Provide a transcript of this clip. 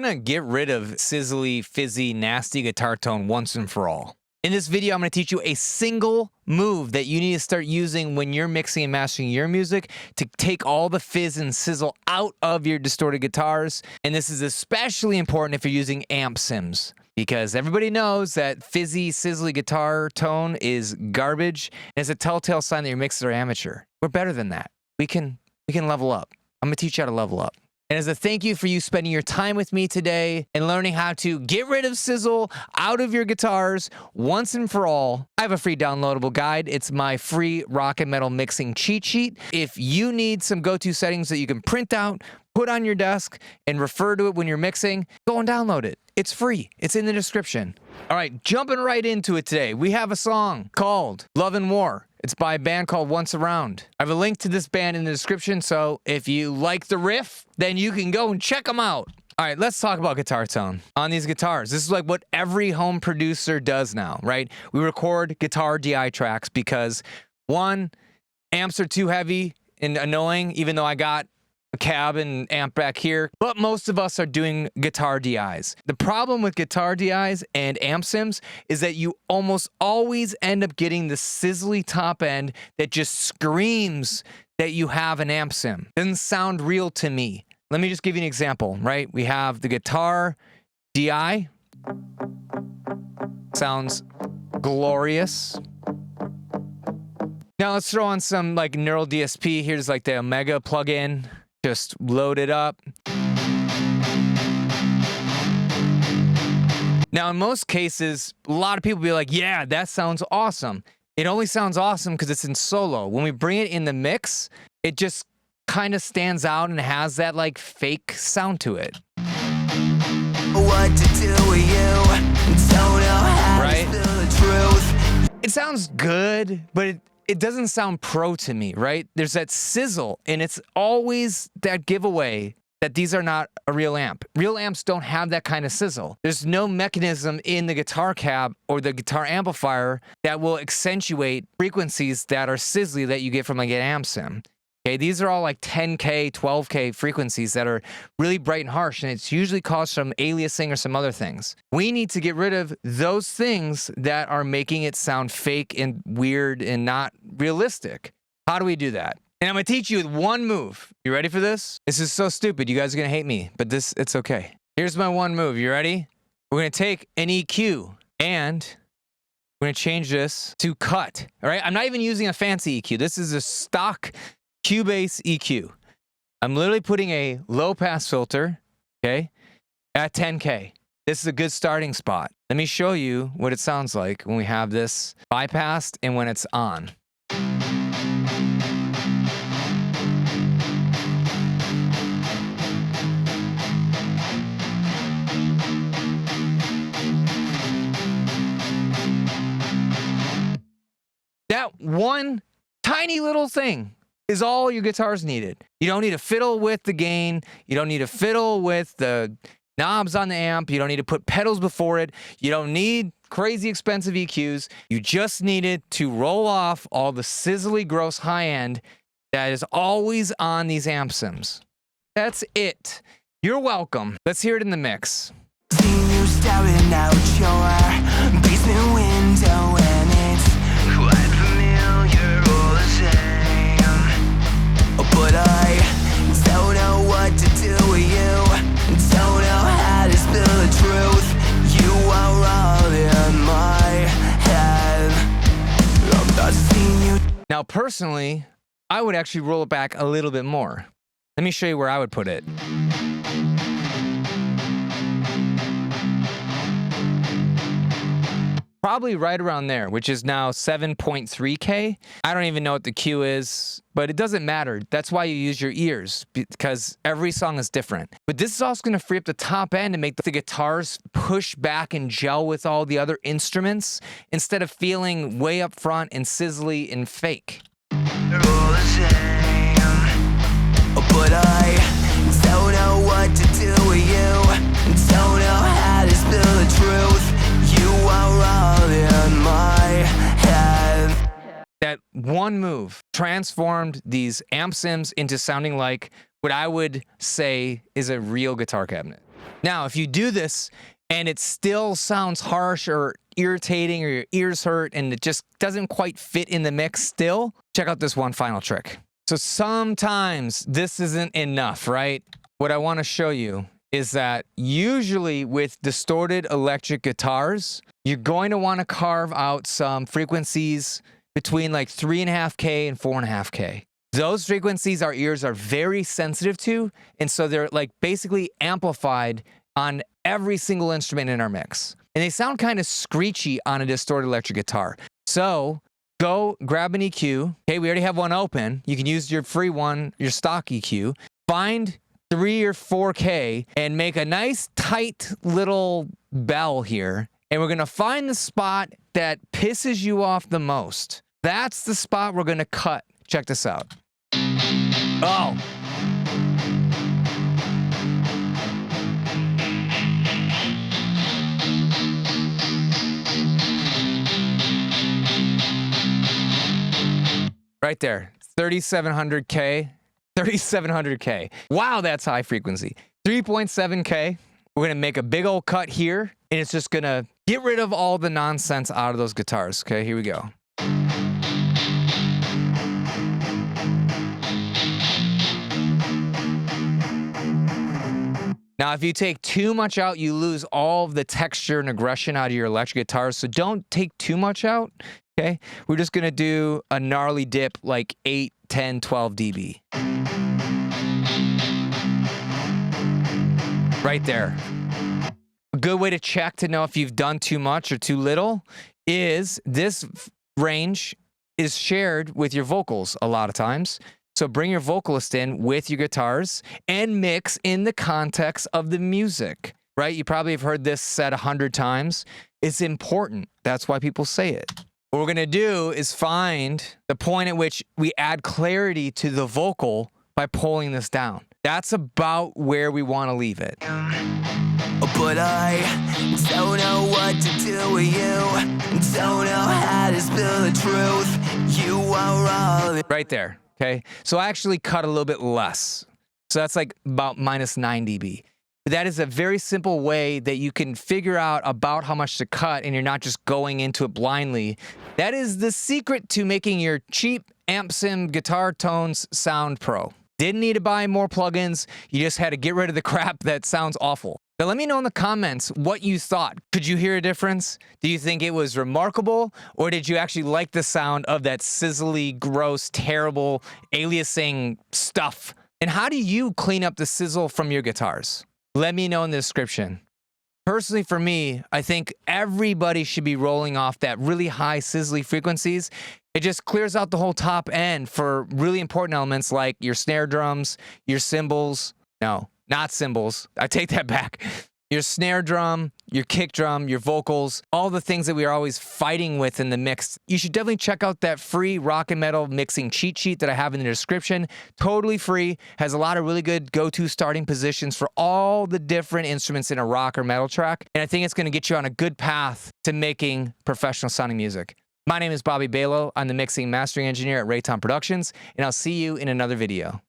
gonna get rid of sizzly, fizzy, nasty guitar tone once and for all. In this video, I'm gonna teach you a single move that you need to start using when you're mixing and mastering your music to take all the fizz and sizzle out of your distorted guitars. And this is especially important if you're using amp sims, because everybody knows that fizzy, sizzly guitar tone is garbage, and it's a telltale sign that your mixers are amateur. We're better than that. We can level up. I'm gonna teach you how to level up. And as a thank you for you spending your time with me today and learning how to get rid of sizzle out of your guitars once and for all, I have a free downloadable guide. It's my free rock and metal mixing cheat sheet. If you need some go-to settings that you can print out, put on your desk, and refer to it when you're mixing, go and download it. It's free. It's in the description. All right, jumping right into it today. We have a song called Love and War. It's by a band called Once Around. I have a link to this band in the description, so if you like the riff, then you can go and check them out. All right, let's talk about guitar tone on these guitars. This is like what every home producer does now, right? We record guitar DI tracks because, one, amps are too heavy and annoying, even though I got a cab and amp back here, but most of us are doing guitar DIs. The problem with guitar DIs and amp sims is that you almost always end up getting the sizzly top end that just screams that you have an amp sim. Doesn't sound real to me. Let me just give you an example, right? We have the guitar DI. Sounds glorious. Now let's throw on some like neural DSP. Here's like the Omega plugin. Just load it up. Now, in most cases, a lot of people be like, yeah, that sounds awesome. It only sounds awesome because it's in solo. When we bring it in the mix, it just kind of stands out and has that like fake sound to it. What to do with you? Don't know how right? To spill the truth. It sounds good, but it doesn't sound pro to me, right? There's that sizzle, and it's always that giveaway that these are not a real amp. Real amps don't have that kind of sizzle. There's no mechanism in the guitar cab or the guitar amplifier that will accentuate frequencies that are sizzly that you get from like an amp sim. Okay, these are all like 10K, 12K frequencies that are really bright and harsh, and it's usually caused from aliasing or some other things. We need to get rid of those things that are making it sound fake and weird and not realistic. How do we do that? And I'm gonna teach you with one move. You ready for this? This is so stupid. You guys are gonna hate me, but it's okay. Here's my one move. You ready? We're gonna take an EQ and we're gonna change this to cut. All right, I'm not even using a fancy EQ. This is a stock Cubase EQ. I'm literally putting a low pass filter, okay, at 10K. This is a good starting spot. Let me show you what it sounds like when we have this bypassed and when it's on. That one tiny little thing is all your guitars needed. You don't need to fiddle with the gain. You don't need to fiddle with the knobs on the amp. You don't need to put pedals before it. You don't need crazy expensive EQs. You just needed to roll off all the sizzly, gross high end that is always on these amp sims. That's it. You're welcome. Let's hear it in the mix. Seen you staring out your basement window and it's quite familiar all the same. But I don't know what to do with you. Don't know how to spill the truth. You are all in my head. I'm not seeing you. Now, personally, I would actually roll it back a little bit more. Let me show you where I would put it. Probably right around there, which is now 7.3K. I don't even know what the Q is, but it doesn't matter. That's why you use your ears, because every song is different. But this is also going to free up the top end and make the guitars push back and gel with all the other instruments instead of feeling way up front and sizzly and fake. You're all the same, but I don't know what to do with you. Don't know how to spill the truth. You are all in my head. That one move transformed these amp sims into sounding like what I would say is a real guitar cabinet. Now, if you do this and it still sounds harsh or irritating or your ears hurt and it just doesn't quite fit in the mix still, check out this one final trick. So sometimes this isn't enough, right? What I want to show you is that usually with distorted electric guitars, you're going to want to carve out some frequencies between like 3.5K and 4.5K. Those frequencies our ears are very sensitive to, and so they're like basically amplified on every single instrument in our mix. And they sound kind of screechy on a distorted electric guitar. So go grab an EQ. Okay, we already have one open. You can use your free one, your stock EQ. Find 3 or 4K and make a nice tight little bell here. And we're gonna find the spot that pisses you off the most. That's the spot we're gonna cut. Check this out. Oh. Right there, 3,700K, 3,700K. Wow, that's high frequency. 3.7K. We're gonna make a big old cut here, and it's just gonna get rid of all the nonsense out of those guitars. Okay, here we go. Now, if you take too much out, you lose all of the texture and aggression out of your electric guitars, so don't take too much out, okay? We're just gonna do a gnarly dip, like 8, 10, 12 dB. Right there. A good way to check to know if you've done too much or too little is this range is shared with your vocals a lot of times. So bring your vocalist in with your guitars and mix in the context of the music, right? You probably have heard this said 100 times. It's important. That's why people say it. What we're gonna do is find the point at which we add clarity to the vocal by pulling this down. That's about where we want to leave it. But I don't know what to do with you. Don't know how to spill the truth. You are all Right there. Okay, so I actually cut a little bit less. So that's like about minus 9 dB. But that is a very simple way that you can figure out about how much to cut and you're not just going into it blindly. That is the secret to making your cheap amp sim guitar tones sound pro. Didn't need to buy more plugins. You just had to get rid of the crap that sounds awful. Now let me know in the comments what you thought. Could you hear a difference? Do you think it was remarkable? Or did you actually like the sound of that sizzly, gross, terrible aliasing stuff? And how do you clean up the sizzle from your guitars? Let me know in the description. Personally, for me, I think everybody should be rolling off that really high sizzly frequencies. It just clears out the whole top end for really important elements like your snare drums, your cymbals. No, not cymbals. I take that back. Your snare drum, your kick drum, your vocals, all the things that we are always fighting with in the mix. You should definitely check out that free rock and metal mixing cheat sheet that I have in the description. Totally free, has a lot of really good go-to starting positions for all the different instruments in a rock or metal track. And I think it's gonna get you on a good path to making professional sounding music. My name is Bobby Balo. I'm the mixing and mastering engineer at Rayton Productions, and I'll see you in another video.